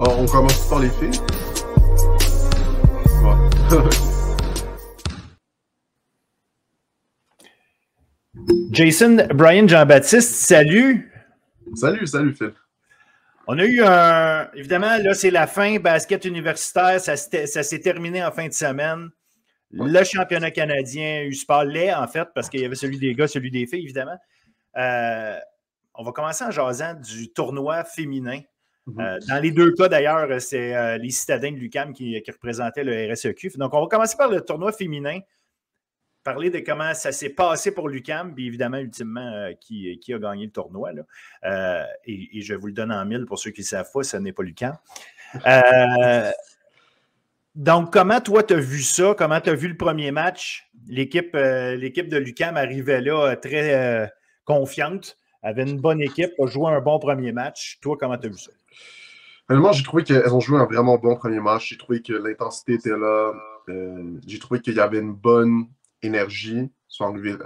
On commence par les filles. Ouais. Jason, Brian, Jean-Baptiste, salut. Salut Phil. On a eu évidemment, là, c'est la fin, basket universitaire, ça s'est terminé en fin de semaine. Ouais. Le championnat canadien U-Sport l'est, en fait, parce qu'il y avait celui des gars, celui des filles, évidemment. On va commencer en jasant du tournoi féminin. Dans les deux cas, d'ailleurs, c'est les citadins de l'UQAM qui représentaient le RSEQ. Donc, on va commencer par le tournoi féminin. Parler de comment ça s'est passé pour l'UQAM, puis évidemment, ultimement, qui a gagné le tournoi. Là. Et je vous le donne en mille pour ceux qui ne savent pas, ce n'est pas l'UQAM. Donc, comment toi, tu as vu ça? Comment tu as vu le premier match? L'équipe de l'UQAM arrivait là très confiante, avait une bonne équipe, a joué un bon premier match. Toi, comment tu as vu ça? Honnêtement, j'ai trouvé qu'elles ont joué un vraiment bon premier match. J'ai trouvé que l'intensité était là. J'ai trouvé qu'il y avait une bonne énergie. Ils sont arrivés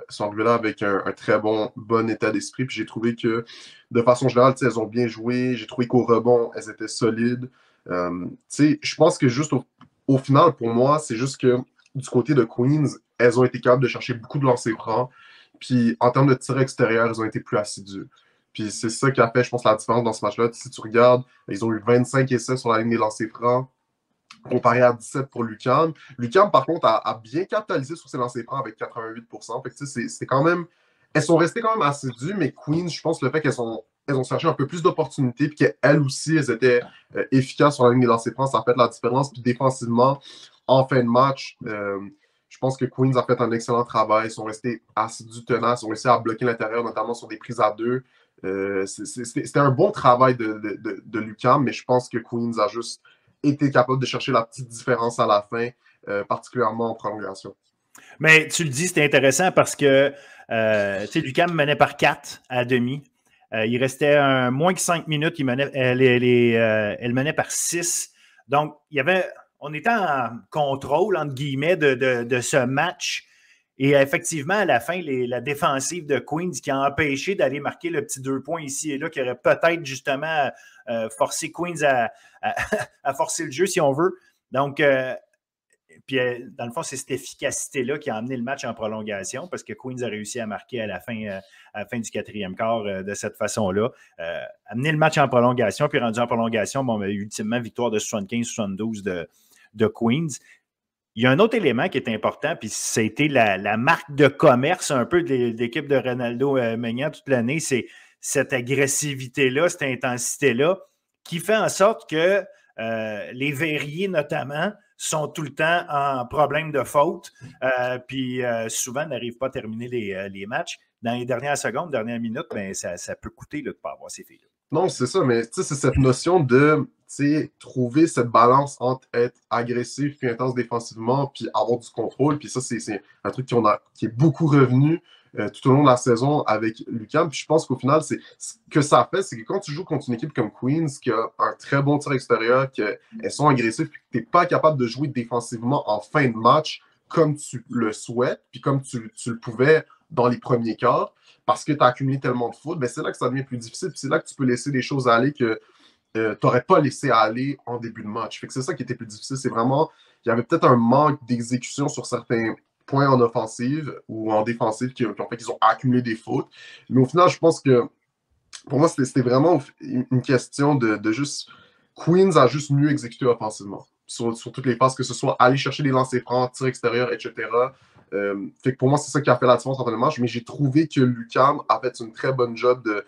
là avec un très bon état d'esprit. Puis j'ai trouvé que, de façon générale, elles ont bien joué. J'ai trouvé qu'au rebond, elles étaient solides. Je pense que juste au final, pour moi, c'est juste que du côté de Queens, elles ont été capables de chercher beaucoup de lancers francs. Puis en termes de tir extérieur, elles ont été plus assidues. Puis c'est ça qui a fait, je pense, la différence dans ce match-là. Si tu regardes, ils ont eu 25 essais sur la ligne des lancers francs, comparé à 17 pour l'UQAM. L'UQAM, par contre, a bien capitalisé sur ses lancers francs avec 88%. Fait que c'est quand même. Elles sont restées quand même assidues, mais Queens, je pense, le fait qu'elles ont cherché un peu plus d'opportunités, puis qu'elles aussi, elles étaient efficaces sur la ligne des lancers francs, ça a fait la différence. Puis défensivement, en fin de match, je pense que Queens a fait un excellent travail. Ils sont restés assidus, tenaces, ils ont réussi à bloquer l'intérieur, notamment sur des prises à deux. C'était un bon travail de l'UQAM, mais je pense que Queens a juste été capable de chercher la petite différence à la fin, particulièrement en prolongation. Mais tu le dis, c'était intéressant parce que l'UQAM menait par 4 à demi. Il restait moins que 5 minutes. Elle menait par 6. Donc, on était en contrôle, entre guillemets, de ce match. Et effectivement, à la fin, la défensive de Queens qui a empêché d'aller marquer le petit 2 points ici et là, qui aurait peut-être justement forcé Queens à forcer le jeu, si on veut. Donc, puis dans le fond, c'est cette efficacité-là qui a amené le match en prolongation parce que Queens a réussi à marquer à la fin du quatrième quart de cette façon-là. Amener le match en prolongation, puis rendu en prolongation, bon, ultimement, victoire de 75-72 de Queens. Il y a un autre élément qui est important, puis ça a été la marque de commerce un peu de l'équipe de Ronaldo Maignan toute l'année, c'est cette agressivité-là, cette intensité-là, qui fait en sorte que les verriers, notamment, sont tout le temps en problème de faute, puis souvent n'arrivent pas à terminer les matchs. Dans les dernières secondes, dernières minutes, ben, ça peut coûter là, de ne pas avoir ces filles-là. Non, c'est ça, mais c'est cette notion de trouver cette balance entre être agressif puis intense défensivement, puis avoir du contrôle. Puis ça, c'est un truc qui est beaucoup revenu tout au long de la saison avec l'UQAM. Puis je pense qu'au final, ce que ça fait, c'est que quand tu joues contre une équipe comme Queens, qui a un très bon tir extérieur, qu'elles sont agressives, puis que tu n'es pas capable de jouer défensivement en fin de match comme tu le souhaites, puis comme tu le pouvais dans les premiers quarts, parce que tu as accumulé tellement de fautes, ben c'est là que ça devient plus difficile. Puis c'est là que tu peux laisser des choses aller que tu n'aurais pas laissé aller en début de match. Fait que c'est ça qui était plus difficile. C'est vraiment, il y avait peut-être un manque d'exécution sur certains points en offensive ou en défensive qui ont fait qu'ils ont accumulé des fautes. Mais au final, je pense que pour moi, c'était vraiment une question de juste. Queens a juste mieux exécuté offensivement sur toutes les phases, que ce soit aller chercher des lancers francs, tir extérieur, etc. Fait que pour moi, c'est ça qui a fait la différence entre les matchs, mais j'ai trouvé que l'UQAM a fait une très bonne job de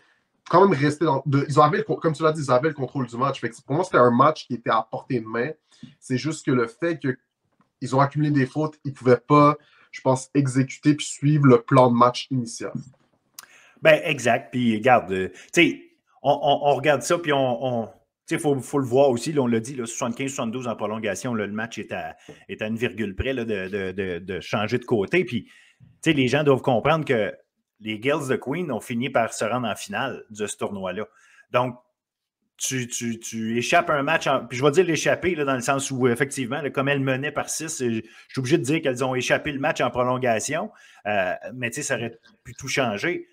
quand même rester dans. Comme tu l'as dit, ils avaient le contrôle du match. Fait que pour moi, c'était un match qui était à portée de main. C'est juste que le fait qu'ils ont accumulé des fautes, ils ne pouvaient pas, je pense, exécuter puis suivre le plan de match initial. Ben, exact. Puis, regarde, tu sais, on regarde ça, puis il faut le voir aussi, là, on l'a dit, 75-72 en prolongation, là, le match est à une virgule près là, de changer de côté. Puis, les gens doivent comprendre que les Girls de Queen ont fini par se rendre en finale de ce tournoi-là. Donc, tu échappes un match, puis je vais dire l'échapper dans le sens où, effectivement, là, comme elles menaient par 6, je suis obligé de dire qu'elles ont échappé le match en prolongation, mais ça aurait pu tout changer.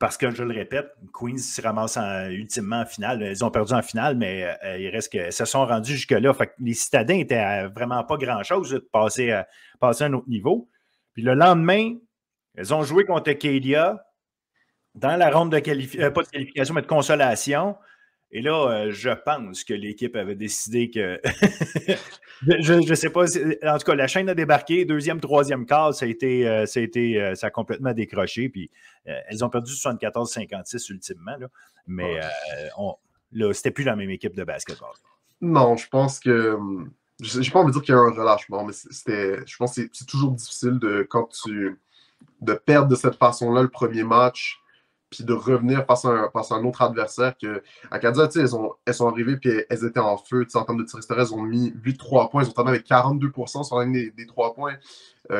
parce que, je le répète, Queens se ramasse ultimement en finale. Ils ont perdu en finale, mais il reste que se sont rendus jusque-là. Fait que les citadins n'étaient vraiment pas grand-chose de passer à un autre niveau. Puis le lendemain, ils ont joué contre Acadia dans la ronde de pas de qualification, mais de consolation. Et là, je pense que l'équipe avait décidé que. je ne sais pas. En tout cas, la chaîne a débarqué. Deuxième, troisième quart, ça a complètement décroché. Puis elles ont perdu 74-56 ultimement. Là. Mais là, c'était plus la même équipe de basketball. Non, je pense que. J'ai pas envie de dire qu'il y a un relâchement, mais je pense que c'est toujours difficile de perdre de cette façon-là le premier match, puis de revenir face à un autre adversaire. Acadia, elles sont arrivées, puis elles étaient en feu. En termes de tir extérieur, elles ont mis 8-3 points. Ils ont terminé avec 42% sur la ligne des 3 points.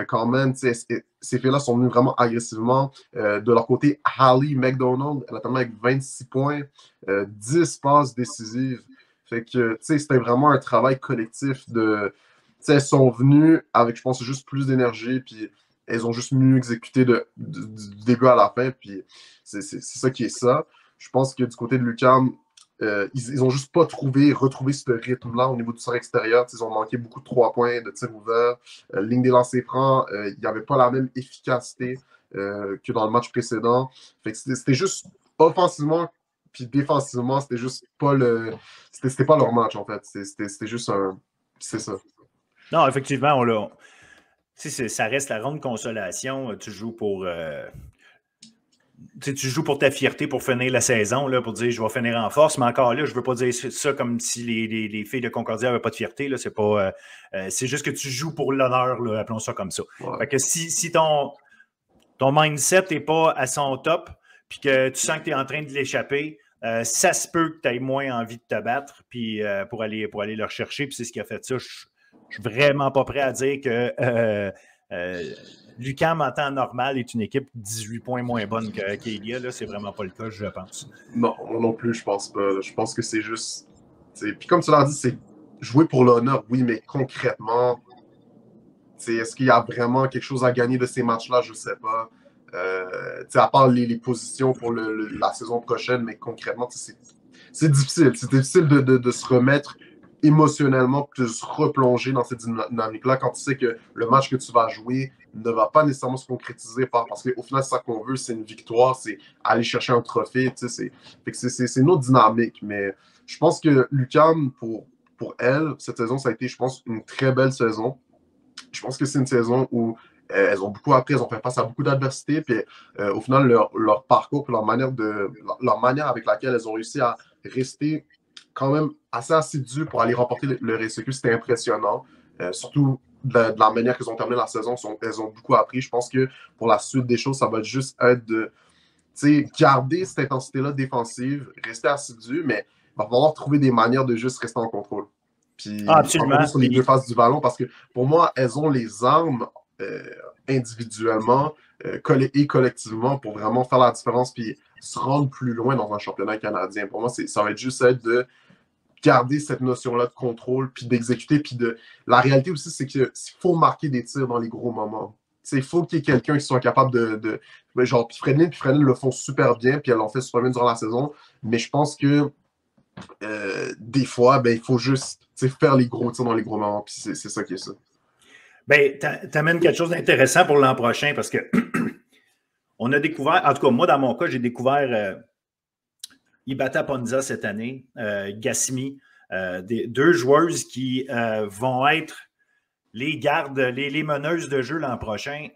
Quand même, ces filles-là sont venues vraiment agressivement. De leur côté, Hallie McDonald, elle a terminé avec 26 points, 10 passes décisives. Fait que, c'était vraiment un travail collectif elles sont venues avec, je pense, juste plus d'énergie, puis elles ont juste mieux exécuté du début à la fin, puis c'est ça qui est ça. Je pense que du côté de l'UQAM, ils ont juste pas retrouvé ce rythme-là au niveau du tir extérieur. Ils ont manqué beaucoup de 3 points, de tirs ouverts, ligne des lancers francs, il n'y avait pas la même efficacité que dans le match précédent. Fait que c'était juste offensivement puis défensivement, c'était juste pas c'était pas leur match, en fait. C'était juste un. C'est ça. Non, effectivement, ça reste la ronde de consolation. Tu joues pour. Tu joues pour ta fierté pour finir la saison, là, pour dire je vais finir en force, mais encore là, je ne veux pas dire ça comme si les filles de Concordia n'avaient pas de fierté. Là, c'est juste que tu joues pour l'honneur, là, appelons ça comme ça. Ouais. Fait que si ton mindset n'est pas à son top, puis que tu sens que tu es en train de l'échapper, ça se peut que tu aies moins envie de te battre puis, pour aller le rechercher. Puis c'est ce qui a fait ça. Je ne suis vraiment pas prêt à dire que l'UQAM en temps normal est une équipe 18 points moins bonne qu'Acadia. Là, c'est vraiment pas le cas, je pense. Non, moi non plus, je pense pas. Je pense que c'est juste. Puis comme tu l'as dit, c'est jouer pour l'honneur, oui, mais concrètement, est-ce qu'il y a vraiment quelque chose à gagner de ces matchs-là? Je ne sais pas. À part les positions pour la saison prochaine, mais concrètement, c'est difficile. C'est difficile de se remettre émotionnellement, de se replonger dans cette dynamique-là quand tu sais que le match que tu vas jouer ne va pas nécessairement se concrétiser parce qu'au final, c'est ça qu'on veut, c'est une victoire, c'est aller chercher un trophée. C'est une autre dynamique. Mais je pense que l'UQAM, pour elle, cette saison, ça a été, je pense, une très belle saison. Je pense que c'est une saison où elles ont beaucoup appris, elles ont fait face à beaucoup d'adversités, puis au final, leur parcours, leur manière avec laquelle elles ont réussi à rester quand même assez assidus pour aller remporter le RSEQ, c'était impressionnant. Surtout de la manière qu'elles ont terminé la saison, elles ont beaucoup appris. Je pense que pour la suite des choses, ça va juste être de garder cette intensité-là défensive, rester assidu, mais il va falloir trouver des manières de juste rester en contrôle. Puis absolument. Sur les deux faces du ballon, parce que pour moi, elles ont les armes individuellement et collectivement pour vraiment faire la différence puis se rendre plus loin dans un championnat canadien. Pour moi, ça va être juste de garder cette notion-là de contrôle puis d'exécuter. Puis la réalité aussi, c'est qu'il faut marquer des tirs dans les gros moments. Il faut qu'il y ait quelqu'un qui soit capable genre, puis Fredlin le font super bien, puis elles l'ont fait super bien durant la saison. Mais je pense que des fois, il faut juste faire les gros tirs dans les gros moments, puis c'est ça qui est ça. Ben, t'amènes quelque chose d'intéressant pour l'an prochain parce que on a découvert, en tout cas, moi, dans mon cas, j'ai découvert Ibata Ponza cette année, Gassimi, deux joueuses qui vont être les gardes, les meneuses de jeu l'an prochain.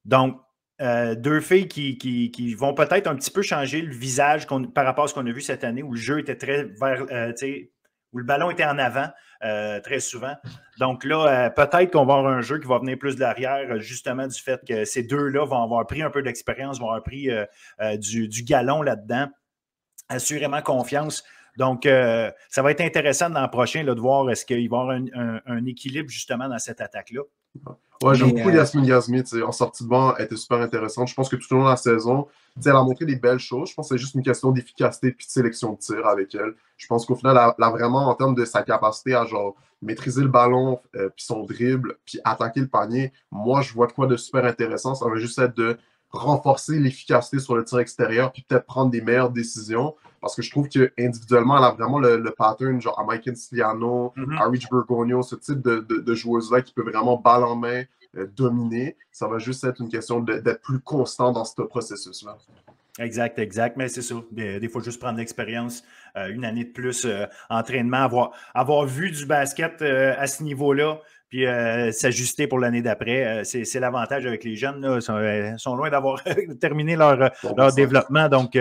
Donc, deux filles qui vont peut-être un petit peu changer le visage par rapport à ce qu'on a vu cette année où le jeu était très où le ballon était en avant très souvent. Donc là, peut-être qu'on va avoir un jeu qui va venir plus de l'arrière, justement du fait que ces deux-là vont avoir pris un peu d'expérience, vont avoir pris du galon là-dedans. Assurément confiance. Donc, ça va être intéressant l'an prochain là, de voir est-ce qu'il va y avoir un équilibre justement dans cette attaque-là. Ouais, j'aime beaucoup Yasmine Yazmi. En sortie de banc, elle était super intéressante. Je pense que tout au long de la saison, elle a montré des belles choses. Je pense que c'est juste une question d'efficacité et de sélection de tir avec elle. Je pense qu'au final, elle a vraiment, en termes de sa capacité à genre maîtriser le ballon, puis son dribble, puis attaquer le panier, moi, je vois de quoi de super intéressant. Ça va juste être de renforcer l'efficacité sur le tir extérieur, puis peut-être prendre des meilleures décisions. Parce que je trouve qu'individuellement, elle a vraiment le pattern, genre à Mike Siliano, à Rich Bergonio, ce type de joueuses-là qui peut vraiment balle en main, dominer. Ça va juste être une question d'être plus constant dans ce processus-là. Exact, exact. Mais c'est ça. Des fois, juste prendre l'expérience, une année de plus, entraînement, avoir vu du basket à ce niveau-là, puis s'ajuster pour l'année d'après. C'est l'avantage avec les jeunes. Là. Ils sont loin d'avoir terminé leur développement. Donc,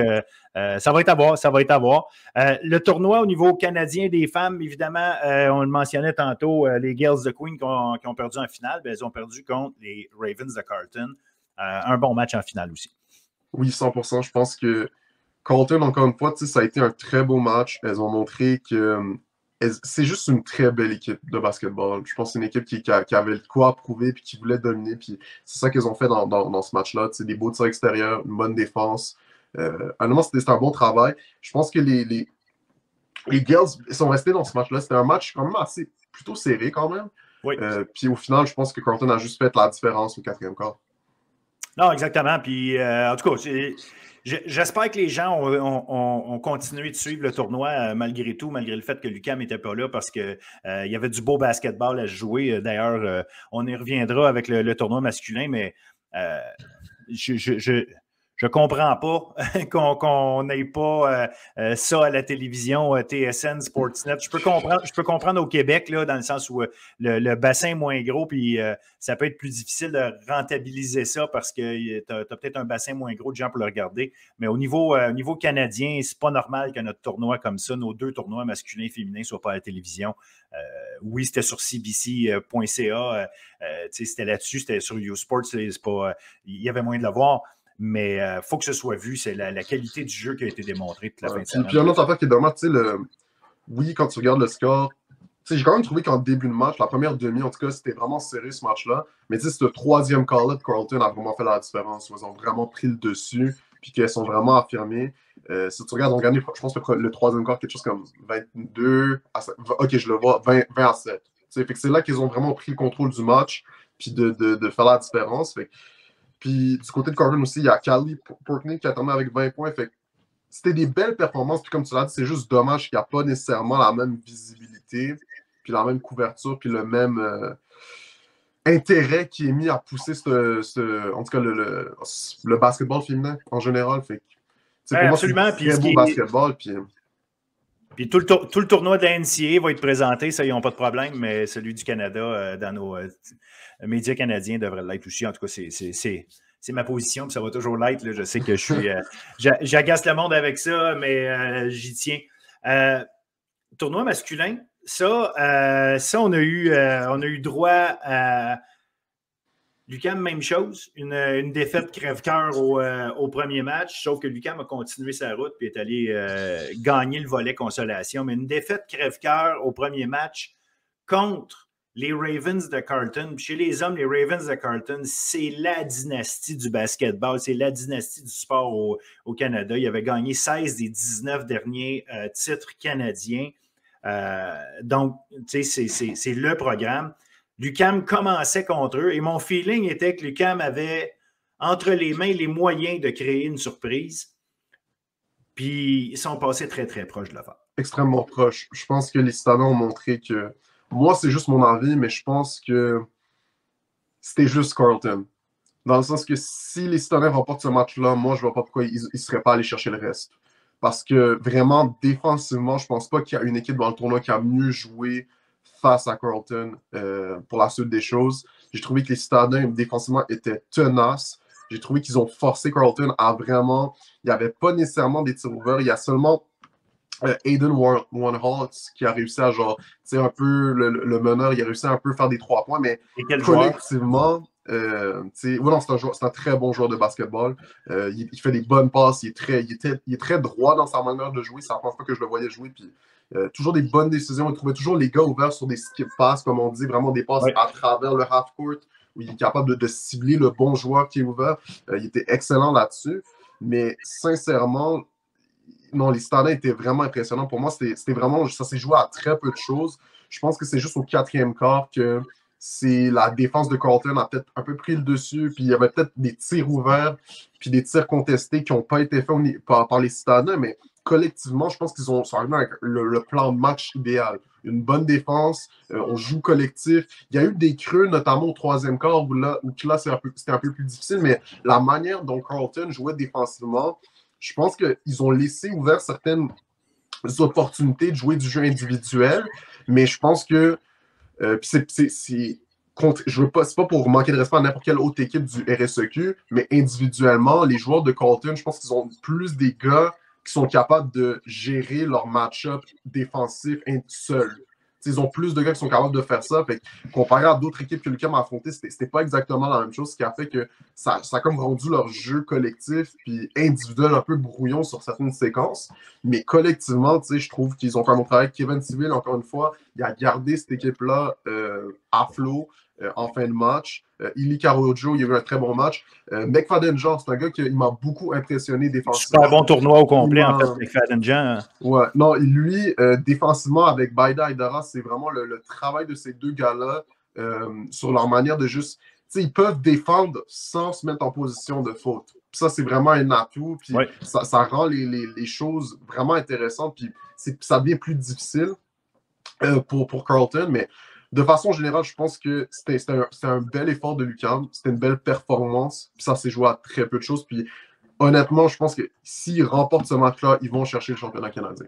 ça va être à voir. Ça va être à voir. Le tournoi au niveau canadien des femmes, évidemment, on le mentionnait tantôt, les Girls de Queen qui ont perdu en finale, bien, elles ont perdu contre les Ravens de Carleton. Un bon match en finale aussi. Oui, 100%. Je pense que Carleton, encore une fois, ça a été un très beau match. Elles ont montré que c'est juste une très belle équipe de basketball. Je pense que c'est une équipe qui avait le quoi à prouver et qui voulait dominer. Puis c'est ça qu'elles ont fait dans ce match-là. Des beaux tirs extérieurs, une bonne défense. Honnêtement, c'était un bon travail. Je pense que les Girls sont restés dans ce match-là. C'était un match quand même plutôt serré quand même. Oui. Puis au final, je pense que Carleton a juste fait la différence au quatrième quart. Non, exactement. Puis, en tout cas, j'espère que les gens ont continué de suivre le tournoi malgré tout, malgré le fait que l'UQAM n'était pas là parce qu'il y avait du beau basketball à jouer. D'ailleurs, on y reviendra avec le tournoi masculin, mais je comprends pas qu'on n'ait pas ça à la télévision, TSN, Sportsnet. Je peux comprendre au Québec, là, dans le sens où le bassin est moins gros, puis ça peut être plus difficile de rentabiliser ça parce que tu as peut-être un bassin moins gros de gens pour le regarder. Mais au niveau canadien, c'est pas normal que notre tournoi comme ça, nos deux tournois masculins et féminins, ne soient pas à la télévision. Oui, c'était sur CBC.ca, c'était là-dessus, c'était sur YouSports, il y avait moyen de le voir. Mais il faut que ce soit vu. C'est la qualité du jeu qui a été démontrée toute la fin de semaine. Puis un autre affaire qui est dommage, oui, quand tu regardes le score, j'ai quand même trouvé qu'en début de match, la première demi, en tout cas, c'était vraiment serré ce match-là. Mais ce troisième quart-là de Carleton a vraiment fait la différence. Ils ont vraiment pris le dessus, puis qu'elles sont vraiment affirmées. Si tu regardes, on gagne, je pense que le troisième quart, quelque chose comme 22 à 7. Ok, je le vois, 20 à 7. Fait que c'est là qu'ils ont vraiment pris le contrôle du match, puis de faire la différence. Fait puis du côté de Carleton aussi, il y a Callie Portney qui a terminé avec 20 points. Fait c'était des belles performances. Puis comme tu l'as dit, c'est juste dommage qu'il n'y a pas nécessairement la même visibilité, puis la même couverture, puis le même intérêt qui est mis à pousser en tout cas le basketball féminin en général. Fait pour moi, c'est un très beau basketball. Puis tout le tournoi de la NCAA va être présenté, ça, ils n'ont pas de problème, mais celui du Canada, dans nos médias canadiens, devrait l'être aussi. En tout cas, c'est ma position, puis ça va toujours l'être. Là. Je sais que je suis. J'agace le monde avec ça, mais j'y tiens. Tournoi masculin, ça on a eu droit à. L'UQAM, même chose, une défaite crève-cœur au premier match, sauf que l'UQAM a continué sa route et est allé gagner le volet consolation. Mais une défaite crève-cœur au premier match contre les Ravens de Carleton. Chez les hommes, les Ravens de Carleton, c'est la dynastie du basketball, c'est la dynastie du sport au Canada. Ils avaient gagné 16 des 19 derniers titres canadiens. Donc, tu sais, c'est le programme. L'UQAM commençait contre eux et mon feeling était que l'UQAM avait entre les mains les moyens de créer une surprise. Puis ils sont passés très, très proches de le faire. Extrêmement proches. Je pense que les Citadins ont montré que. Moi, c'est juste mon avis, mais je pense que c'était juste Carleton. Dans le sens que si les Citadins remportent ce match-là, moi, je ne vois pas pourquoi ils ne seraient pas allés chercher le reste. Parce que vraiment, défensivement, je ne pense pas qu'il y a une équipe dans le tournoi qui a mieux joué face à Carleton pour la suite des choses. J'ai trouvé que les Citadins, défensivement, étaient tenaces. J'ai trouvé qu'ils ont forcé Carleton à vraiment... Il n'y avait pas nécessairement des tirs ouverts. Il y a seulement Aiden One-Holtz qui a réussi à, genre, tu sais, un peu le meneur, il a réussi à un peu faire des 3 points, mais collectivement... c'est un très bon joueur de basketball. Il fait des bonnes passes. Il est très droit dans sa manière de jouer. C'est la première fois que je le voyais jouer. Puis, toujours des bonnes décisions. Il trouvait toujours les gars ouverts sur des skip passes, comme on dit, vraiment des passes à travers le half-court où il est capable de cibler le bon joueur qui est ouvert. Il était excellent là-dessus. Mais sincèrement, non, les Citadins étaient vraiment impressionnants. Pour moi, c'était vraiment, ça s'est joué à très peu de choses. Je pense que c'est juste au quatrième quart que c'est la défense de Carleton a peut-être un peu pris le dessus, puis il y avait peut-être des tirs ouverts, puis des tirs contestés qui n'ont pas été faits par les citadins, mais collectivement, je pense qu'ils sont arrivés avec le plan de match idéal. Une bonne défense, on joue collectif. Il y a eu des creux, notamment au troisième quart, où là c'était un peu plus difficile, mais la manière dont Carleton jouait défensivement, je pense qu'ils ont laissé ouvert certaines opportunités de jouer du jeu individuel, mais je pense que je veux pas, c'est pas pour manquer de respect à n'importe quelle autre équipe du RSEQ, mais individuellement, les joueurs de Carleton, je pense qu'ils ont plus des gars qui sont capables de gérer leur match-up défensif seuls. Ils ont plus de gars qui sont capables de faire ça. Fait que, comparé à d'autres équipes que l'UQAM a affrontées, c'était pas exactement la même chose, ce qui a fait que ça a comme rendu leur jeu collectif puis individuel un peu brouillon sur certaines séquences. Mais collectivement, je trouve qu'ils ont fait un bon travail. Kevin Civil, encore une fois, il a gardé cette équipe-là à flot en fin de match. Ili Karojo, il a eu un très bon match. McFadden Jean, c'est un gars qui m'a beaucoup impressionné défensivement. Super bon tournoi au complet, en fait, McFadden Jean. Ouais, non, lui, défensivement, avec Baida et Dara, c'est vraiment le travail de ces deux gars-là sur leur manière de juste. Ils peuvent défendre sans se mettre en position de faute. Puis ça, c'est vraiment un atout. Puis ça rend les choses vraiment intéressantes. Puis ça devient plus difficile pour Carleton. Mais de façon générale, je pense que c'était un bel effort de l'UQAM. C'était une belle performance. Puis ça s'est joué à très peu de choses. Puis honnêtement, je pense que s'ils remportent ce match-là, ils vont chercher le championnat canadien.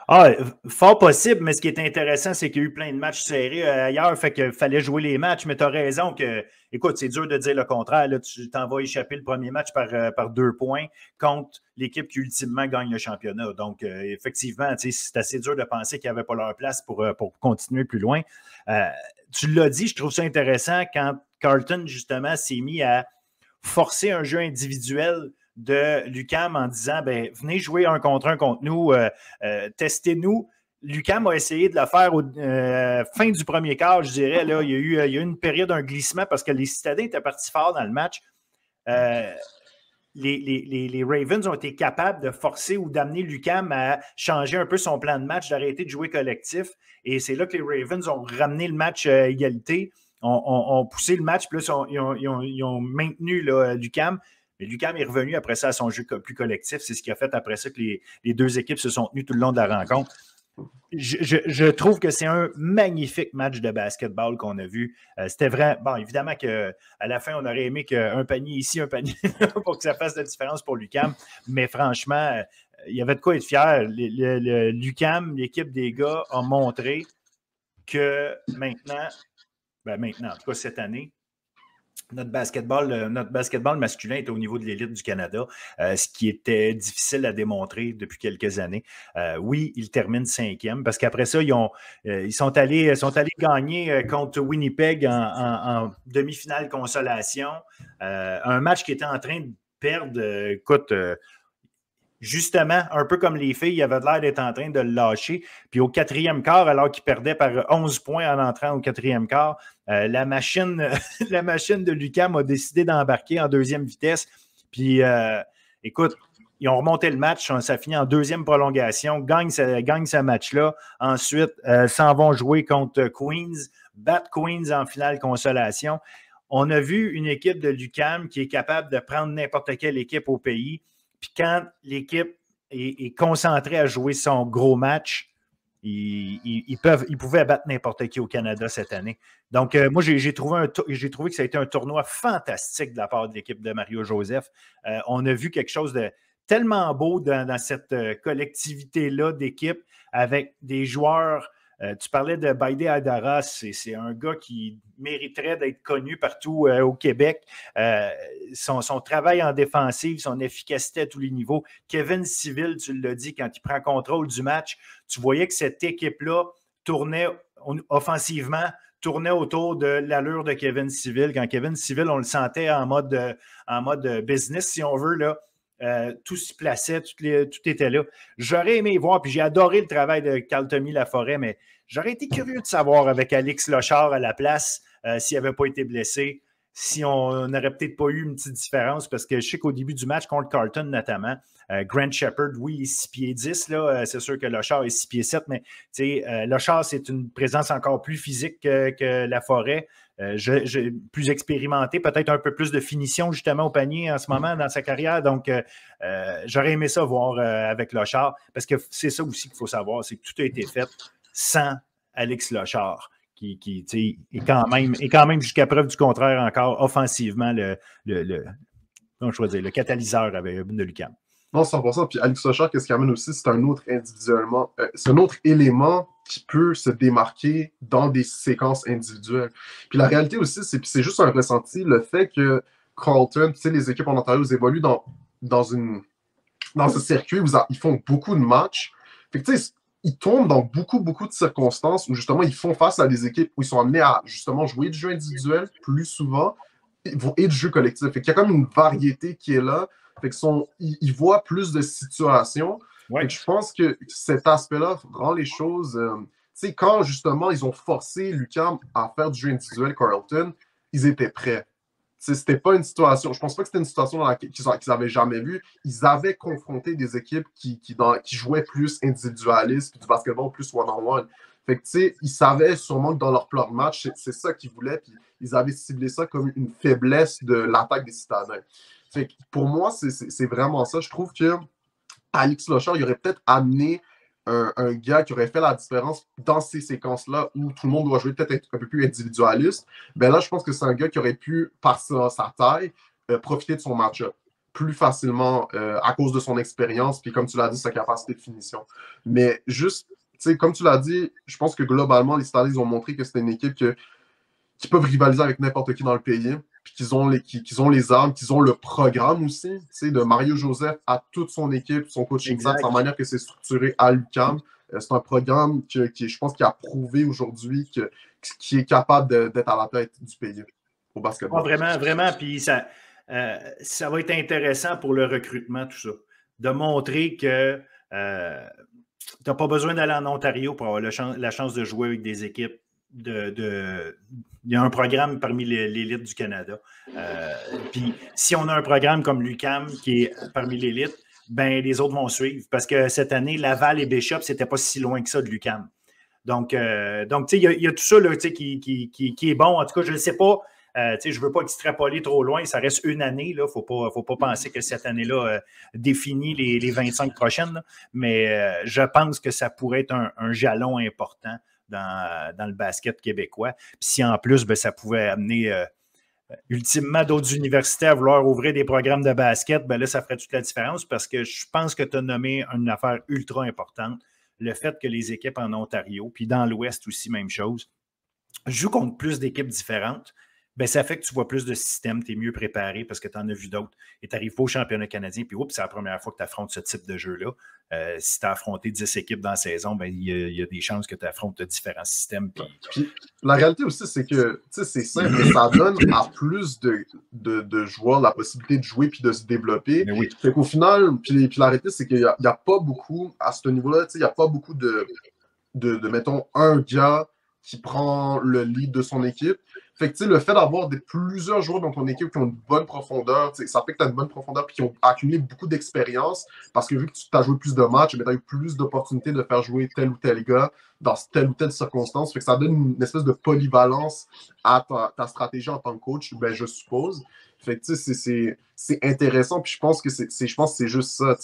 Ah, fort possible, mais ce qui est intéressant, c'est qu'il y a eu plein de matchs serrés ailleurs, fait qu'il fallait jouer les matchs, mais tu as raison que, écoute, c'est dur de dire le contraire, là, tu t'en vas échapper le premier match par 2 points contre l'équipe qui ultimement gagne le championnat. Donc, effectivement, c'est assez dur de penser qu'ils n'avaient pas leur place pour continuer plus loin. Tu l'as dit, je trouve ça intéressant quand Carleton, justement, s'est mis à forcer un jeu individuel de l'UQAM en disant ben, venez jouer un contre nous, testez-nous. L'UQAM a essayé de le faire au fin du premier quart, je dirais. Là, il y a eu une période, un glissement parce que les Citadins étaient partis fort dans le match. Les Ravens ont été capables de forcer ou d'amener l'UQAM à changer un peu son plan de match, d'arrêter de jouer collectif. Et c'est là que les Ravens ont ramené le match à égalité, ont poussé le match, puis là, ils ont maintenu l'UQAM. Mais l'UQAM est revenu après ça à son jeu plus collectif. C'est ce qui a fait après ça que les deux équipes se sont tenues tout le long de la rencontre. Je trouve que c'est un magnifique match de basketball qu'on a vu. C'était vrai. Bon, évidemment qu'à la fin, on aurait aimé qu'un panier ici, un panier là, pour que ça fasse de la différence pour l'UQAM. Mais franchement, il y avait de quoi être fier. L'UQAM, l'équipe des gars, a montré que maintenant, en tout cas cette année, notre basketball masculin est au niveau de l'élite du Canada, ce qui était difficile à démontrer depuis quelques années. Oui, ils terminent 5e parce qu'après ça, ils sont allés gagner contre Winnipeg en demi-finale consolation. Un match qui était en train de perdre, écoute, justement, un peu comme les filles, il avait l'air d'être en train de le lâcher. Puis au 4e quart, alors qu'il perdait par 11 points en entrant au 4e quart, la machine de l'UQAM a décidé d'embarquer en 2e vitesse. Puis, écoute, ils ont remonté le match. Ça finit en 2e prolongation. Gagne ce match-là. Ensuite, s'en vont jouer contre Queens. Battent Queens en finale consolation. On a vu une équipe de l'UQAM qui est capable de prendre n'importe quelle équipe au pays. Puis quand l'équipe est concentrée à jouer son gros match, ils pouvaient battre n'importe qui au Canada cette année. Donc, moi, j'ai trouvé que ça a été un tournoi fantastique de la part de l'équipe de Mario Joseph. On a vu quelque chose de tellement beau dans cette collectivité-là d'équipe avec des joueurs. Tu parlais de Baide Adara, c'est un gars qui mériterait d'être connu partout au Québec. Son travail en défensive, son efficacité à tous les niveaux. Kevin Civil, tu l'as dit, quand il prend contrôle du match, tu voyais que cette équipe-là tournait offensivement, tournait autour de l'allure de Kevin Civil. Quand Kevin Civil, on le sentait en mode business, si on veut, là. Tout se plaçait, tout était là. J'aurais aimé voir, puis j'ai adoré le travail de Carl-Tommy Laforêt, mais j'aurais été curieux de savoir avec Alex Lochard à la place s'il n'avait pas été blessé. si on n'aurait peut-être pas eu une petite différence, parce que je sais qu'au début du match contre Carlton notamment, Grant Shepard, oui, il est 6 pieds 10, là, c'est sûr que Lochard est 6 pieds 7, mais Lochard, c'est une présence encore plus physique que Laforêt. Plus expérimenté, peut-être un peu plus de finition justement au panier en ce moment dans sa carrière. Donc, j'aurais aimé ça voir avec Lochard, parce que c'est ça aussi qu'il faut savoir, c'est que tout a été fait sans Alex Lochard, qui est quand même jusqu'à preuve du contraire encore offensivement le catalyseur de l'UQAM. Non, 100%. Puis Alex Lochard, qu'est-ce qu'il amène aussi, c'est un autre c'est un autre élément qui peut se démarquer dans des séquences individuelles. Puis la réalité aussi, c'est juste un ressenti, le fait que Carlton, les équipes en Ontario évoluent dans ce circuit où ils font beaucoup de matchs. Fait que, ils tombent dans beaucoup de circonstances où justement ils font face à des équipes où ils sont amenés à justement jouer du jeu individuel plus souvent et du jeu collectif. Fait qu'il y a comme une variété qui est là. Fait qu'ils voient plus de situations. Ouais. Je pense que cet aspect-là rend les choses. Quand justement ils ont forcé l'UQAM à faire du jeu individuel, Carlton, ils étaient prêts. C'était pas une situation. Je pense pas que c'était une situation dans laquelle qu'ils n'avaient jamais vu. Ils avaient confronté des équipes qui jouaient plus individualistes, puis du basketball plus one-on-one. Fait que, ils savaient sûrement que dans leur plan de match, c'est ça qu'ils voulaient, puis ils avaient ciblé ça comme une faiblesse de l'attaque des Citadins. Fait que pour moi, c'est vraiment ça. Je trouve que Alex Lochard, il aurait peut-être amené un gars qui aurait fait la différence dans ces séquences-là où tout le monde doit jouer peut-être être un peu plus individualiste. Ben là, je pense que c'est un gars qui aurait pu, par sa taille, profiter de son match-up plus facilement à cause de son expérience, puis comme tu l'as dit, sa capacité de finition. Mais juste, comme tu l'as dit, je pense que globalement, les Stars ont montré que c'était une équipe qui peuvent rivaliser avec n'importe qui dans le pays, puis qu'ils ont les armes, qu'ils ont le programme aussi, de Mario Joseph à toute son équipe, son coaching staff, la manière que c'est structuré à l'UQAM. C'est un programme qui je pense, qui a prouvé aujourd'hui qui est capable d'être à la tête du pays au basketball. Vraiment, vraiment. Puis ça va être intéressant pour le recrutement, tout ça. De montrer que tu n'as pas besoin d'aller en Ontario pour avoir la chance de jouer avec des équipes. Il y a un programme parmi l'élite du Canada. Puis si on a un programme comme l'UQAM qui est parmi l'élite, ben les autres vont suivre. Parce que cette année, Laval et Bishop, c'était pas si loin que ça de l'UQAM. Donc tu sais, il y a tout ça là, qui est bon. En tout cas, je ne sais pas. Je ne veux pas extrapoler trop loin, ça reste une année. Il ne faut pas penser que cette année-là définit les 25 prochaines. Là, mais je pense que ça pourrait être un jalon important dans le basket québécois. Puis si en plus, ça pouvait amener ultimement d'autres universités à vouloir ouvrir des programmes de basket, là, ça ferait toute la différence parce que je pense que tu as nommé une affaire ultra importante. Le fait que les équipes en Ontario, puis dans l'Ouest aussi, même chose, jouent contre plus d'équipes différentes. Ça fait que tu vois plus de systèmes, tu es mieux préparé parce que tu en as vu d'autres. Et tu n'arrives pas au championnat canadien, puis c'est la première fois que tu affrontes ce type de jeu-là. Si tu as affronté 10 équipes dans la saison, il y a des chances que tu affrontes différents systèmes. Puis la réalité aussi, c'est que c'est simple, mais ça donne à plus de joueurs la possibilité de jouer puis de se développer. Oui. Fait qu'au final, puis la réalité, c'est qu'il n'y a pas beaucoup, à ce niveau-là, il n'y a pas beaucoup de, mettons, un gars qui prend le lead de son équipe. Fait que le fait d'avoir plusieurs joueurs dans ton équipe qui ont une bonne profondeur, ça fait que tu as une bonne profondeur et qui ont accumulé beaucoup d'expérience parce que vu que tu as joué plus de matchs, tu as eu plus d'opportunités de faire jouer tel ou tel gars dans telle ou telle circonstance. Fait que ça donne une espèce de polyvalence à ta stratégie en tant que coach, je suppose. Fait que c'est intéressant. Puis je pense que c'est juste ça.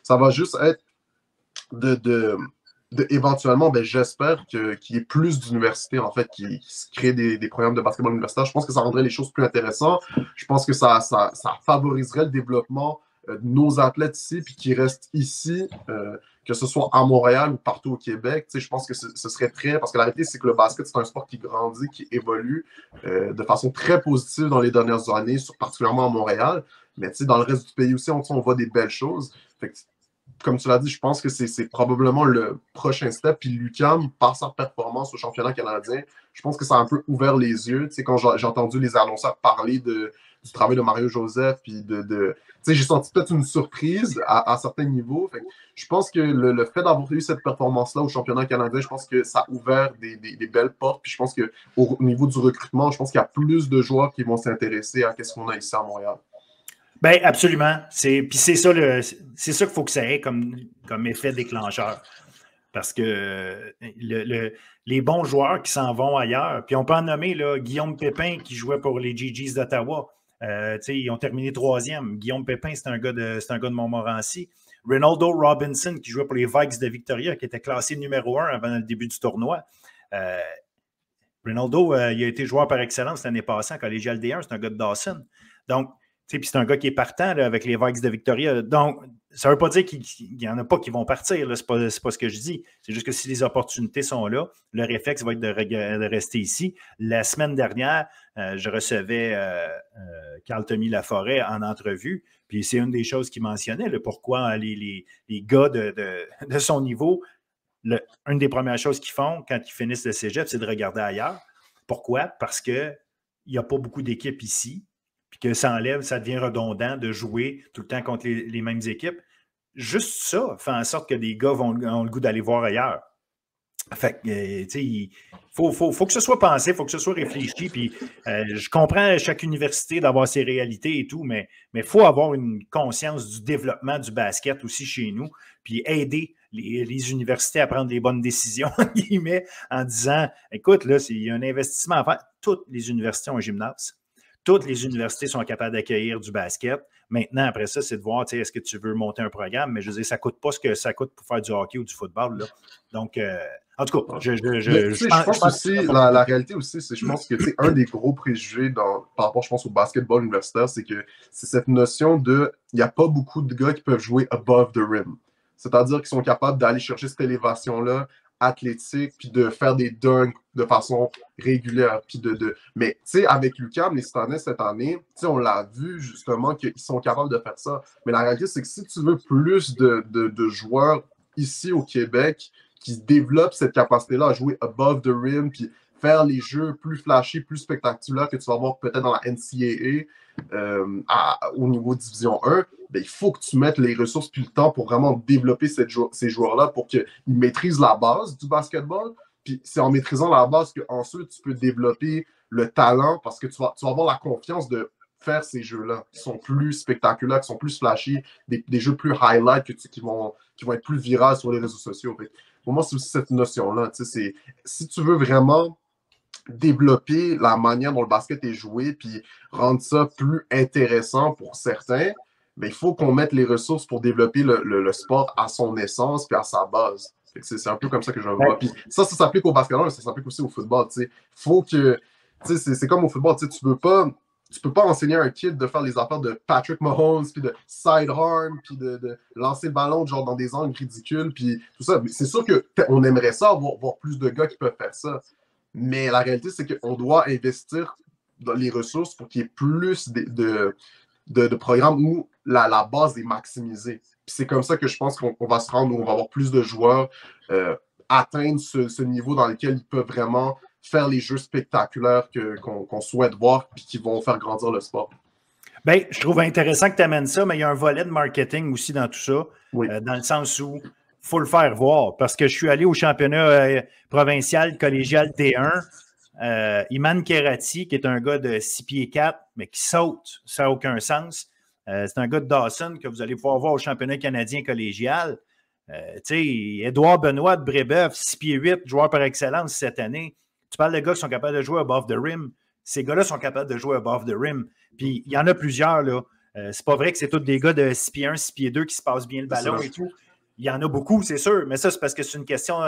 Ça va juste être éventuellement, j'espère qu'il y ait plus d'universités en fait qui se créent des programmes de basketball universitaire. Je pense que ça rendrait les choses plus intéressantes. Je pense que ça favoriserait le développement de nos athlètes ici, puis qui restent ici, que ce soit à Montréal ou partout au Québec. Je pense que ce serait très... Parce que la réalité, c'est que le basket, c'est un sport qui grandit, qui évolue de façon très positive dans les dernières années, particulièrement à Montréal. Mais dans le reste du pays aussi, on voit des belles choses. Fait que, comme tu l'as dit, je pense que c'est probablement le prochain step. Puis l'UQAM, par sa performance au championnat canadien, je pense que ça a un peu ouvert les yeux. Tu sais, quand j'ai entendu les annonceurs parler du travail de Mario Joseph, puis tu sais, j'ai senti peut-être une surprise à certains niveaux. Fait que je pense que le fait d'avoir eu cette performance-là au championnat canadien, je pense que ça a ouvert des belles portes. Puis je pense qu'au niveau du recrutement, je pense qu'il y a plus de joueurs qui vont s'intéresser à ce qu'on a ici à Montréal. Bien, absolument. Puis c'est ça qu'il faut que ça ait comme effet déclencheur. Parce que les bons joueurs qui s'en vont ailleurs, puis on peut en nommer là, Guillaume Pépin qui jouait pour les GGs d'Ottawa. Ils ont terminé 3e. Guillaume Pépin, c'est un gars de Montmorency. Ronaldo Robinson qui jouait pour les Vikes de Victoria, qui était classé numéro 1 avant le début du tournoi. Ronaldo, il a été joueur par excellence l'année passée en collégial D1, c'est un gars de Dawson. Donc, puis c'est un gars qui est partant là, avec les Vikes de Victoria. Donc, ça ne veut pas dire qu'il n'y en a pas qui vont partir. Ce n'est pas ce que je dis. C'est juste que si les opportunités sont là, le réflexe va être de rester ici. La semaine dernière, je recevais Carl-Tommy Laforêt en entrevue. Puis c'est une des choses qu'il mentionnait, là, pourquoi les gars de son niveau, une des premières choses qu'ils font quand ils finissent le cégep, c'est de regarder ailleurs. Pourquoi? Parce qu'il n'y a pas beaucoup d'équipes ici. Puis que ça enlève, ça devient redondant de jouer tout le temps contre les mêmes équipes. Juste ça fait en sorte que des gars ont le goût d'aller voir ailleurs. Fait que, tu sais, il faut que ce soit pensé, il faut que ce soit réfléchi. Puis je comprends chaque université d'avoir ses réalités et tout, mais il faut avoir une conscience du développement du basket aussi chez nous, puis aider les universités à prendre les bonnes décisions, en disant, écoute, là, il y a un investissement à faire. Toutes les universités ont un gymnase. Toutes les universités sont capables d'accueillir du basket. Maintenant, après ça, c'est de voir, est-ce que tu veux monter un programme, mais je veux dire, ça ne coûte pas ce que ça coûte pour faire du hockey ou du football. Là. Donc, en tout cas, je pense aussi, la réalité aussi, c'est je pense que un des gros préjugés par rapport, je pense, au basketball universitaire, c'est que c'est cette notion de, il n'y a pas beaucoup de gars qui peuvent jouer above the rim. C'est-à-dire qu'ils sont capables d'aller chercher cette élévation-là, athlétique, puis de faire des dunks de façon régulière. Puis Mais tu sais, avec l'UQAM, les Stanais cette année, on l'a vu justement qu'ils sont capables de faire ça. Mais la réalité, c'est que si tu veux plus de joueurs ici au Québec qui développent cette capacité-là à jouer above the rim, puis faire les jeux plus flashy, plus spectaculaires que tu vas avoir peut-être dans la NCAA au niveau Division 1, ben, il faut que tu mettes les ressources puis le temps pour vraiment développer ces joueurs-là pour qu'ils maîtrisent la base du basketball. Puis c'est en maîtrisant la base qu'ensuite tu peux développer le talent parce que tu vas avoir la confiance de faire ces jeux-là qui sont plus spectaculaires, qui sont plus flashy, des jeux plus highlight qui vont être plus viraux sur les réseaux sociaux. Fait, pour moi, c'est aussi cette notion-là. Si tu veux vraiment développer la manière dont le basket est joué puis rendre ça plus intéressant pour certains, mais il faut qu'on mette les ressources pour développer le sport à son essence puis à sa base. C'est un peu comme ça que je le vois. Puis ça s'applique au basketball, mais ça s'applique aussi au football. Faut que. C'est comme au football, tu peux pas enseigner à un kid de faire les affaires de Patrick Mahomes, puis de sidearm, puis de lancer le ballon genre dans des angles ridicules, puis tout ça. Mais c'est sûr qu'on aimerait ça, voir plus de gars qui peuvent faire ça. Mais la réalité, c'est qu'on doit investir dans les ressources pour qu'il y ait plus de programmes où la base est maximisée. Puis c'est comme ça que je pense qu'on va se rendre où on va avoir plus de joueurs atteindre ce niveau dans lequel ils peuvent vraiment faire les jeux spectaculaires qu'on souhaite voir et qui vont faire grandir le sport. Bien, je trouve intéressant que tu amènes ça, mais il y a un volet de marketing aussi dans tout ça, oui. Dans le sens où il faut le faire voir. Parce que je suis allé au championnat provincial collégial D1. Iman Kerati, qui est un gars de 6 pieds 4, mais qui saute, ça n'a aucun sens. C'est un gars de Dawson que vous allez pouvoir voir au championnat canadien collégial. Édouard Benoît de Brébeuf, 6 pieds 8, joueur par excellence cette année. Tu parles de gars qui sont capables de jouer above the rim. Ces gars-là sont capables de jouer above the rim. Puis il y en a plusieurs, là. C'est pas vrai que c'est tous des gars de 6 pieds 1, 6 pieds 2 qui se passent bien le ballon et tout. Il y en a beaucoup, c'est sûr. Mais ça, c'est parce que c'est une question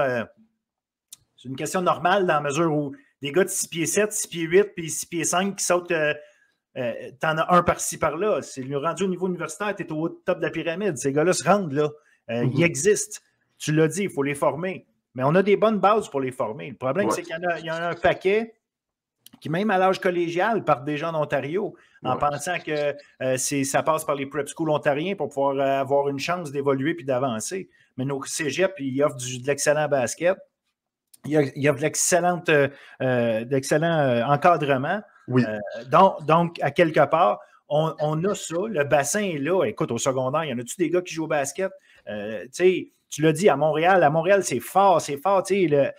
normale dans la mesure où des gars de 6 pieds 7, 6 pieds 8 puis 6 pieds 5 qui sautent, t'en as un par-ci, par-là. C'est le rendu au niveau universitaire, t'es au top de la pyramide. Ces gars-là se rendent là. Ils existent. Tu l'as dit, il faut les former. Mais on a des bonnes bases pour les former. Le problème, c'est qu'il y en a un paquet qui, même à l'âge collégial, partent déjà en Ontario en Ouais. pensant que ça passe par les prep schools ontariens pour pouvoir avoir une chance d'évoluer puis d'avancer. Mais nos cégeps, ils offrent de l'excellent basket. Il y a de l'excellent encadrement. Oui. Donc, à quelque part, on a ça. Le bassin est là. Écoute, au secondaire, il y en a-tu des gars qui jouent au basket? Tu l'as dit, à Montréal, c'est fort, c'est fort. Il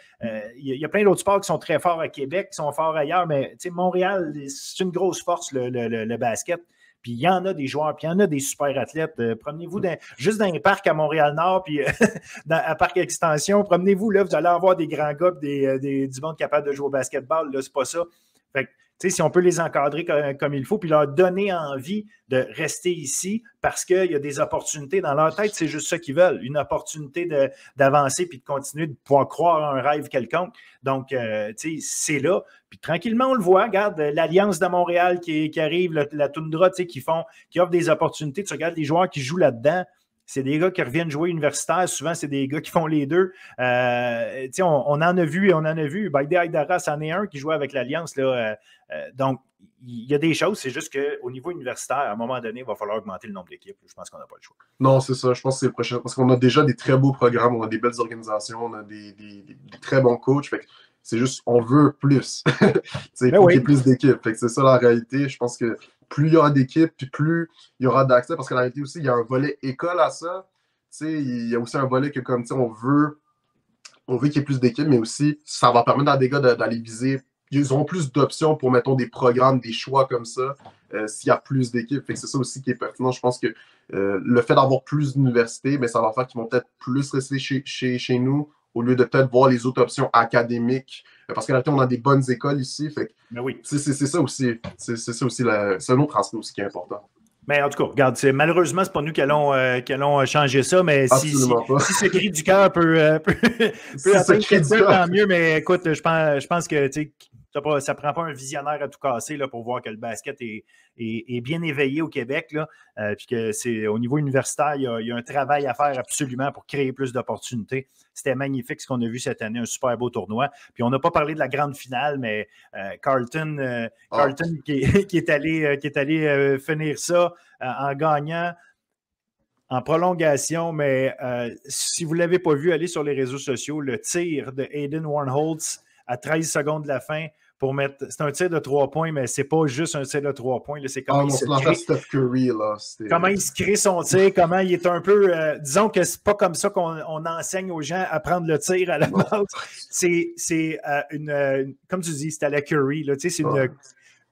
y a plein d'autres sports qui sont très forts à Québec, qui sont forts ailleurs, mais Montréal, c'est une grosse force, le basket. Puis il y en a des joueurs, puis il y en a des super athlètes. Promenez-vous juste dans les parcs à Montréal-Nord, puis à Parc Extension, promenez-vous là, vous allez avoir des grands gars, du monde capable de jouer au basketball. Là, c'est pas ça. Fait que, si on peut les encadrer comme il faut, puis leur donner envie de rester ici parce qu'il y a des opportunités dans leur tête, c'est juste ça qu'ils veulent, une opportunité d'avancer puis de continuer de pouvoir croire à un rêve quelconque. Donc, c'est là. Puis tranquillement, on le voit. Regarde, l'Alliance de Montréal qui arrive, la Toundra, qui offre des opportunités. Tu regardes les joueurs qui jouent là-dedans. C'est des gars qui reviennent jouer universitaire. Souvent, c'est des gars qui font les deux. On en a vu. Baïdé Aïdara, c'en est un qui jouait avec l'Alliance. Donc, il y a des choses. C'est juste qu'au niveau universitaire, à un moment donné, il va falloir augmenter le nombre d'équipes. Je pense qu'on n'a pas le choix. Non, c'est ça. Je pense que c'est le prochain. Parce qu'on a déjà des très beaux programmes, on a des belles organisations, on a des très bons coachs. Fait que c'est juste, on veut plus. Il faut qu'il y ait plus d'équipes. Fait que c'est ça la réalité. Je pense que plus il y aura d'équipes, puis plus il y aura d'accès. Parce que la réalité aussi, il y a un volet école à ça. Il y a aussi un volet que, comme on veut qu'il y ait plus d'équipes, mais aussi, ça va permettre à des gars d'aller viser. Ils auront plus d'options pour, mettons, des programmes, des choix comme ça, s'il y a plus d'équipes. Fait que c'est ça aussi qui est pertinent. Je pense que le fait d'avoir plus d'universités, ben, ça va faire qu'ils vont peut-être plus rester chez nous au lieu de peut-être voir les autres options académiques. Parce qu'en réalité, on a des bonnes écoles ici. Fait que c'est ça aussi. C'est ça aussi. C'est un autre aspect aussi qui est important. Mais en tout cas, regarde, malheureusement, c'est pas nous qui allons changer ça, mais si ce cri du cœur peut atteindre quelqu'un, tant mieux. Mais écoute, je pense que ça ne prend pas un visionnaire à tout casser là, pour voir que le basket est bien éveillé au Québec. Puis que c'est au niveau universitaire, il y a un travail à faire absolument pour créer plus d'opportunités. C'était magnifique ce qu'on a vu cette année, un super beau tournoi. Puis on n'a pas parlé de la grande finale, mais Carleton qui est allé finir ça en gagnant en prolongation. Mais si vous ne l'avez pas vu, allez sur les réseaux sociaux, le tir de Aiden Warnholtz à 13 secondes de la fin pour mettre. C'est un tir de 3 points, mais c'est pas juste un tir de 3 points. Là, c'est comment il se crée. Steph Curry, là, comment il se crée son tir, comment il est un peu. Disons que c'est pas comme ça qu'on enseigne aux gens à prendre le tir à la base. C'est comme tu dis, c'est à la Curry. Là, c'est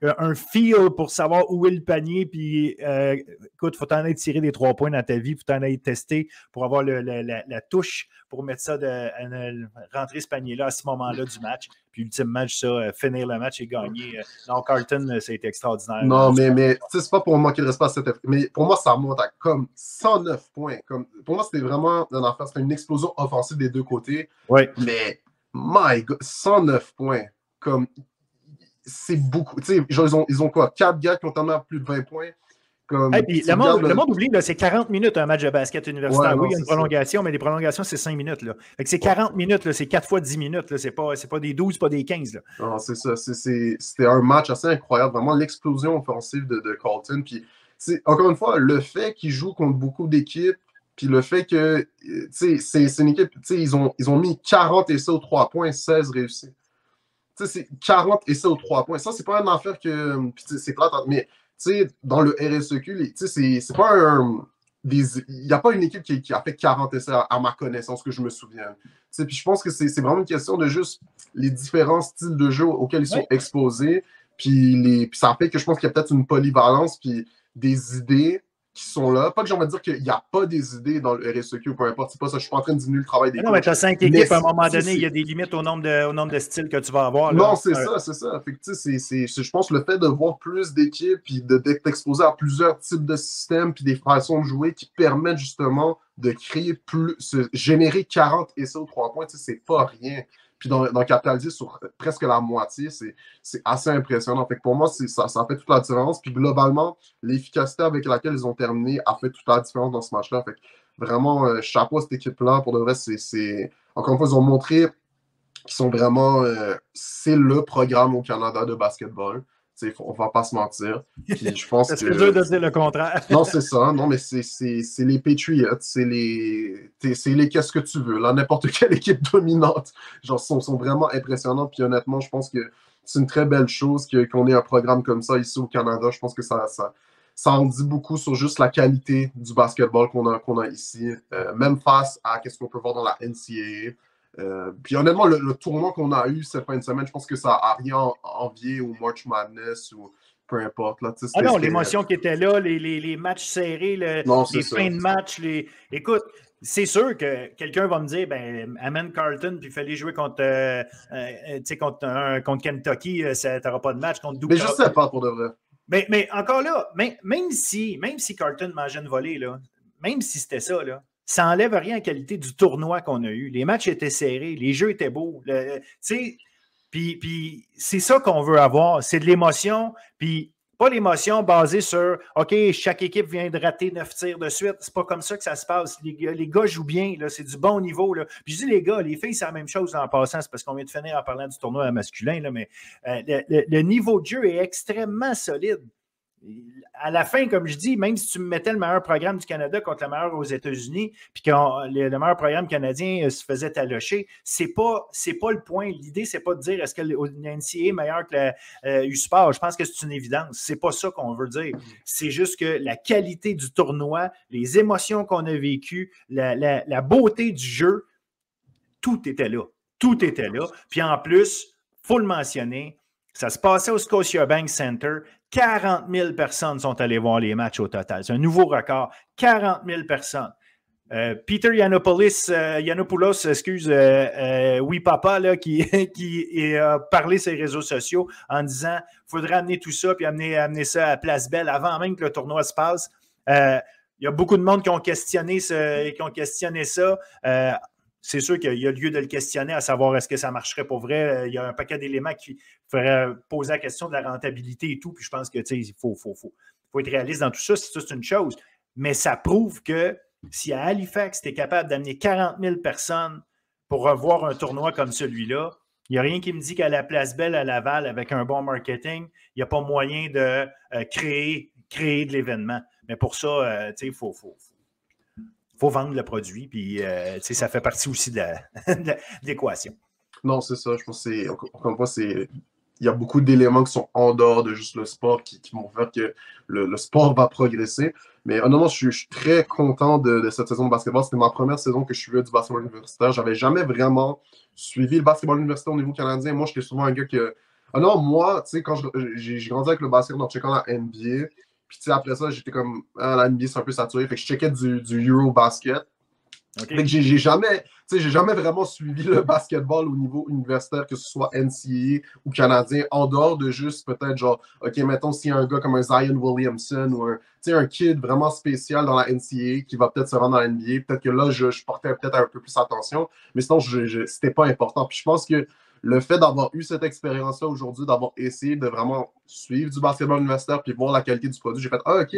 un feel pour savoir où est le panier. Puis, écoute, il faut t'en aller tirer des 3 points dans ta vie, il faut t'en aller tester pour avoir la touche pour mettre ça, rentrer ce panier-là à ce moment-là du match. Puis, ultime match, ça, finir le match et gagner. Non, Carleton, ça a été extraordinaire. Non, mais c'est pas pour manquer de respect à cette. Mais pour moi, ça monte à comme 109 points. Pour moi, c'était vraiment une affaire. C'était une explosion offensive des deux côtés. Ouais. Mais, my God, 109 points. C'est beaucoup. Genre, ils ont quoi? 4 gars qui ont tellement plus de 20 points. Puis le monde oublie, c'est 40 minutes un match de basket universitaire. Oui, il y a une prolongation, mais les prolongations, c'est 5 minutes. Là. Fait que c'est 40 minutes, là, c'est 4 fois 10 minutes. C'est pas des 12, pas des 15. Là. Non, c'est ça. C'était un match assez incroyable. Vraiment, l'explosion offensive de Carleton. Puis, encore une fois, le fait qu'ils jouent contre beaucoup d'équipes, puis le fait que c'est une équipe, ils ont mis 40 essais aux 3 points, 16 réussis. C'est 40 essais aux 3 points. Ça, c'est pas une affaire que. C'est plate, mais dans le RSEQ, c'est pas un. Il n'y a pas une équipe qui a fait 40 essais à ma connaissance, que je me souviens. Puis je pense que c'est vraiment une question de juste les différents styles de jeu auxquels ils sont exposés. Puis ça fait que je pense qu'il y a peut-être une polyvalence, puis des idées qui sont là. Pas que j'ai envie de dire qu'il n'y a pas des idées dans le RSEQ ou peu importe. C'est pas ça. Je suis pas en train de diminuer le travail des coachs. Non, mais tu as 5 équipes. À un moment donné, il y a des limites au nombre de styles que tu vas avoir. Là. Non, c'est ça. Fait que, je pense que le fait de voir plus d'équipes puis d'être exposé à plusieurs types de systèmes puis des façons de jouer qui permettent justement de créer générer 40 essais aux 3 points, c'est pas rien. Puis d'en capitaliser sur presque la moitié, c'est assez impressionnant. Fait que pour moi, ça fait toute la différence. Puis globalement, l'efficacité avec laquelle ils ont terminé a fait toute la différence dans ce match-là. Fait que vraiment, chapeau à cette équipe-là. Pour de vrai, encore une fois, ils ont montré qui sont vraiment. C'est le programme au Canada de basketball. On va pas se mentir. Puis je pense Ça serait que. dur de dire le contraire. Non, c'est ça. Non, mais c'est les Patriots. C'est les qu'est-ce que tu veux. Là, n'importe quelle équipe dominante. Genre, sont vraiment impressionnantes. Puis honnêtement, je pense que c'est une très belle chose qu'on ait un programme comme ça ici au Canada. Je pense que ça en dit beaucoup sur juste la qualité du basketball qu'on a ici. Même face à ce qu'on peut voir dans la NCAA. Puis honnêtement, le tournoi qu'on a eu cette fin de semaine, je pense que ça n'a rien envié au March Madness ou peu importe. Là, ah non, l'émotion qui était là, les matchs serrés, non, les ça. fins de match. Écoute, c'est sûr que quelqu'un va me dire, ben, amène Carlton, puis il fallait jouer contre Kentucky, tu n'auras pas de match contre Duke. Mais je sais pas pour de vrai. Mais encore là, même si Carlton mangeait une volée, là, même si c'était ça, là, ça n'enlève rien à la qualité du tournoi qu'on a eu. Les matchs étaient serrés, les jeux étaient beaux. Puis c'est ça qu'on veut avoir, c'est de l'émotion, puis pas l'émotion basée sur OK, chaque équipe vient de rater 9 tirs de suite. C'est pas comme ça que ça se passe. Les gars jouent bien, là, c'est du bon niveau. Là. Puis je dis les gars, les filles, c'est la même chose en passant, c'est parce qu'on vient de finir en parlant du tournoi masculin, là, mais le niveau de jeu est extrêmement solide. À la fin, comme je dis, même si tu me mettais le meilleur programme du Canada contre le meilleur aux États-Unis, puis que le meilleur programme canadien se faisait talocher, c'est pas le point. L'idée, c'est pas de dire est-ce que le NCAA est meilleur que la U-Sport. Je pense que c'est une évidence. C'est pas ça qu'on veut dire. C'est juste que la qualité du tournoi, les émotions qu'on a vécues, la beauté du jeu, tout était là. Tout était là. Puis en plus, il faut le mentionner, ça se passait au Scotiabank Center. 40 000 personnes sont allées voir les matchs au total. C'est un nouveau record. 40 000 personnes. Peter Yiannopoulos, oui papa, là, qui a parlé sur les réseaux sociaux en disant qu'il faudrait amener tout ça puis amener ça à Place Belle avant même que le tournoi se passe. Il y a beaucoup de monde qui ont questionné ça. C'est sûr qu'il y a lieu de le questionner, à savoir est-ce que ça marcherait pour vrai. Il y a un paquet d'éléments qui feraient poser la question de la rentabilité et tout. Puis je pense que il faut être réaliste dans tout ça. C'est une chose. Mais ça prouve que si à Halifax, tu es capable d'amener 40 000 personnes pour revoir un tournoi comme celui-là, il n'y a rien qui me dit qu'à la Place Belle à Laval, avec un bon marketing, il n'y a pas moyen de créer de l'événement. Mais pour ça, il faut vendre le produit, puis ça fait partie aussi de l'équation. Non, c'est ça. Je pense que c'est. Encore une fois, il y a beaucoup d'éléments qui sont en dehors de juste le sport qui vont faire que le sport va progresser. Mais honnêtement, je suis très content de cette saison de basketball. C'était ma première saison que je suivais du basketball universitaire. J'avais jamais vraiment suivi le basketball universitaire au niveau canadien. Moi, j'étais souvent un gars que. Ah non, moi, tu sais, quand j'ai grandi avec le basket en checkant la NBA, puis tu sais, après ça, j'étais comme, la NBA, c'est un peu saturé. Fait que je checkais du Eurobasket. Okay. Fait que j'ai jamais vraiment suivi le basketball au niveau universitaire, que ce soit NCAA ou canadien, en dehors de juste peut-être genre, OK, mettons s'il y a un gars comme un Zion Williamson ou un kid vraiment spécial dans la NCAA qui va peut-être se rendre dans la NBA, peut-être que là, je portais peut-être un peu plus attention, mais sinon, c'était pas important. Puis je pense que le fait d'avoir eu cette expérience-là aujourd'hui, d'avoir essayé de vraiment suivre du basketball universitaire puis voir la qualité du produit, j'ai fait, OK,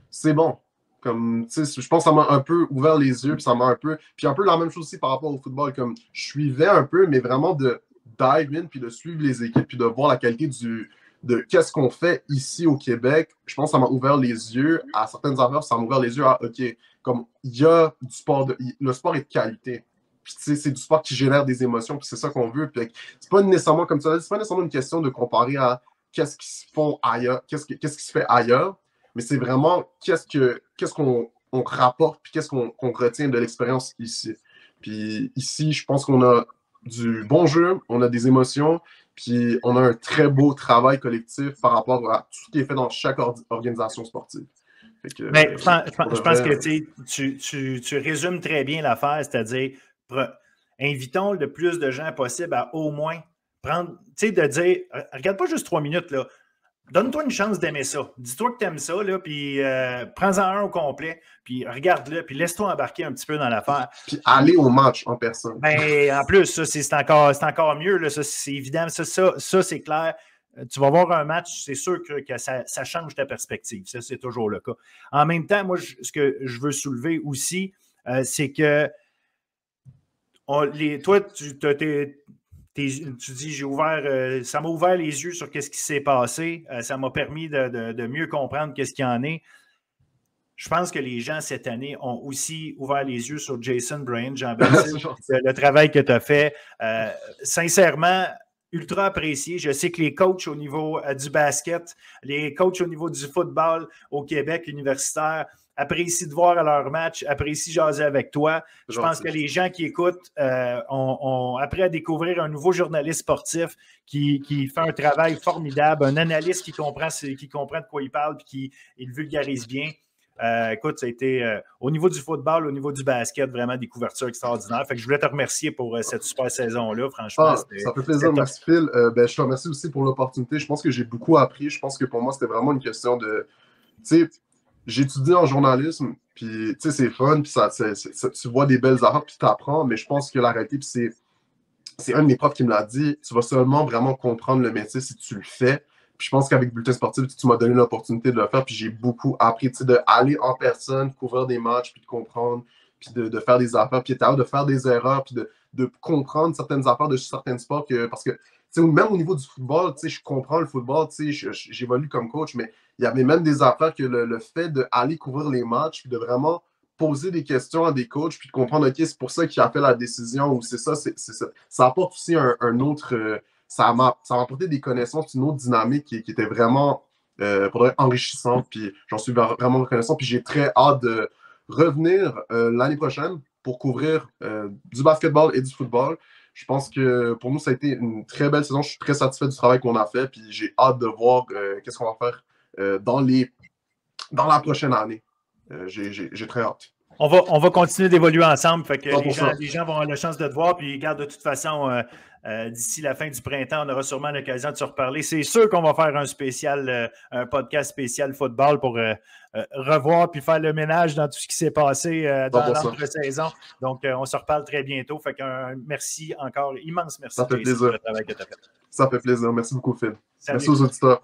c'est bon. Comme, je pense que ça m'a un peu ouvert les yeux, puis ça m'a un peu. Puis un peu la même chose aussi par rapport au football. Comme je suivais un peu, mais vraiment de dive in, puis de suivre les équipes, puis de voir la qualité de qu'est-ce qu'on fait ici au Québec. Je pense que ça m'a ouvert les yeux à certaines affaires, ça m'a ouvert les yeux à OK, comme il y a du sport, le sport est de qualité. Puis c'est du sport qui génère des émotions, puis c'est ça qu'on veut. Puis c'est pas nécessairement comme ça, c'est pas nécessairement une question de comparer à qu'est-ce qui se font ailleurs, qu'est-ce qui se fait ailleurs. Mais c'est vraiment qu'est-ce qu'on rapporte puis qu'est-ce qu'on retient de l'expérience ici. Puis ici, je pense qu'on a du bon jeu, on a des émotions, puis on a un très beau travail collectif par rapport à tout ce qui est fait dans chaque organisation sportive. Mais je pense que tu résumes très bien l'affaire, c'est-à-dire invitons le plus de gens possible à au moins prendre, tu sais, de dire, regarde pas juste 3 minutes, là. Donne-toi une chance d'aimer ça. Dis-toi que tu aimes ça, là, puis prends-en un au complet, puis regarde-le, puis laisse-toi embarquer un petit peu dans l'affaire. Puis aller au match en personne. Ben, en plus, ça, c'est encore mieux. Là, ça, c'est évident. Ça, c'est clair. Tu vas voir un match, c'est sûr que ça change ta perspective. Ça, c'est toujours le cas. En même temps, moi, ce que je veux soulever aussi, c'est que toi, tu dis, ça m'a ouvert les yeux sur ce qui s'est passé. Ça m'a permis de mieux comprendre ce qu'il y en est. Je pense que les gens, cette année, ont aussi ouvert les yeux sur Jason Bryant, Jean-Baptiste, le travail que tu as fait. Sincèrement, ultra apprécié. Je sais que les coachs au niveau du basket, les coachs au niveau du football au Québec universitaire apprécient de voir à leur match, apprécient jaser avec toi. Je pense que les gens qui écoutent ont appris à découvrir un nouveau journaliste sportif qui fait un travail formidable, un analyste qui comprend de quoi il parle et qui le vulgarise bien. Écoute, ça a été au niveau du football, au niveau du basket, vraiment des couvertures extraordinaires. Fait que je voulais te remercier pour cette super saison-là. Franchement, ça fait plaisir. Merci, Phil. Je te remercie aussi pour l'opportunité. Je pense que j'ai beaucoup appris. Je pense que pour moi, c'était vraiment une question de. Tu sais, j'étudie en journalisme, puis tu sais, c'est fun, puis tu vois des belles affaires, puis tu apprends, mais je pense que la réalité, puis c'est un de mes profs qui me l'a dit, tu vas seulement vraiment comprendre le métier si tu le fais. Puis je pense qu'avec Bulletin Sportif, tu m'as donné l'opportunité de le faire, puis j'ai beaucoup appris, tu sais, d'aller en personne, couvrir des matchs, puis de comprendre, puis de faire des affaires, puis de faire des erreurs, puis de comprendre certaines affaires de certains sports, parce que, tu sais, même au niveau du football, tu sais, je comprends le football, tu sais, j'évolue comme coach, mais il y avait même des affaires que le fait d'aller couvrir les matchs, puis de vraiment poser des questions à des coachs, puis de comprendre, OK, c'est pour ça qu'il a fait la décision, ou c'est ça, c'est ça. Ça apporte aussi un autre... ça m'a apporté des connaissances, une autre dynamique qui était vraiment enrichissante, puis j'en suis vraiment reconnaissant, puis j'ai très hâte de revenir l'année prochaine pour couvrir du basketball et du football. Je pense que pour nous, ça a été une très belle saison. Je suis très satisfait du travail qu'on a fait, puis j'ai hâte de voir qu'est-ce qu'on va faire dans la prochaine année. J'ai très hâte. On va continuer d'évoluer ensemble. Fait que les gens vont avoir la chance de te voir. Puis, regarde, de toute façon, d'ici la fin du printemps, on aura sûrement l'occasion de se reparler. C'est sûr qu'on va faire un podcast spécial football pour revoir puis faire le ménage dans tout ce qui s'est passé dans l'entre-saison. Donc, on se reparle très bientôt. Fait qu'un merci encore, immense merci. Ça fait plaisir. Pour le travail que tu as fait. Ça fait plaisir. Merci beaucoup, Phil. Salut. Merci aux auditeurs.